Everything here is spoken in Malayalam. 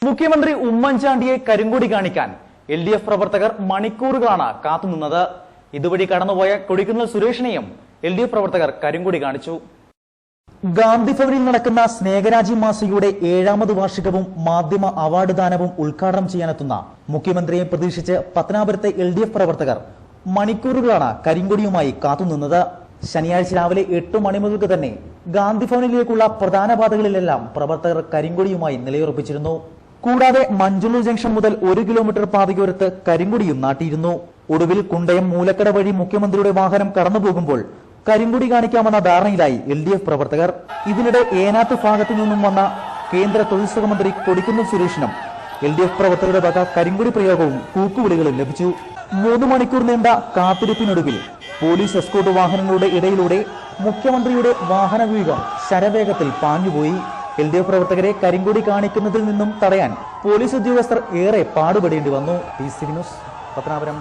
മുഖ്യമന്ത്രി ഉമ്മൻചാണ്ടിയെ കരിങ്കൊടി കാണിക്കാൻ LDF പ്രവർത്തകർ മണിക്കൂറുകളാണ് കാത്തുനിന്നത്. ഇതുവഴി കടന്നുപോയ കൊടിക്കുന്നിൽ സുരേഷിനെയും LDF പ്രവർത്തകർ കരിങ്കൊടി കാണിച്ചു. ഗാന്ധി ഭവനിൽ നടക്കുന്ന സ്നേഹരാജ്യ മാസികയുടെ 7ാമത് വാർഷികവും മാധ്യമ അവാർഡ് ദാനവും ഉദ്ഘാടനം ചെയ്യാനെത്തുന്ന മുഖ്യമന്ത്രിയെ പ്രതീക്ഷിച്ച് പത്തനാപുരത്തെ LDF പ്രവർത്തകർ മണിക്കൂറുകളാണ് കരിങ്കൊടിയുമായി കാത്തുനിന്നത്. ശനിയാഴ്ച രാവിലെ 8 മണി മുതൽക്ക് തന്നെ ഗാന്ധി ഭവനിലേക്കുള്ള പ്രധാന പാതകളിലെല്ലാം പ്രവർത്തകർ കരിങ്കൊടിയുമായി നിലയുറപ്പിച്ചിരുന്നു. കൂടാതെ മഞ്ചുള്ളൂർ ജംഗ്ഷൻ മുതൽ 1 കിലോമീറ്റർ പാതയോരത്ത് കരിങ്കൊടിയും നാട്ടിയിരുന്നു. ഒടുവിൽ കുണ്ടയം മൂലക്കട വഴി മുഖ്യമന്ത്രിയുടെ വാഹനം കടന്നുപോകുമ്പോൾ കരിങ്കൊടി കാണിക്കാമെന്ന ധാരണയിലായി LDF പ്രവർത്തകർ. ഇതിനിടെ ഏനാത്ത് ഭാഗത്തു നിന്നും വന്ന കേന്ദ്ര തൊഴിൽ സഹമന്ത്രി കൊടിക്കുന്നിൽ സുരേഷിനും LDF പ്രവർത്തകരുടെ വക കരിങ്കൊടി പ്രയോഗവും കൂക്കുവിളികളും ലഭിച്ചു. 3 മണിക്കൂർ നീണ്ട കാത്തിരിപ്പിനൊടുവിൽ പോലീസ് എസ്കോർട്ട് വാഹനങ്ങളുടെ ഇടയിലൂടെ മുഖ്യമന്ത്രിയുടെ വാഹനവ്യൂഹം ശരവേഗത്തിൽ പാഞ്ഞുപോയി. LDF പ്രവർത്തകരെ കരിങ്കൊടി കാണിക്കുന്നതിൽ നിന്നും തടയാൻ പോലീസ് ഉദ്യോഗസ്ഥർ ഏറെ പാടുപെടേണ്ടി വന്നു. TC news, Pathanapuram.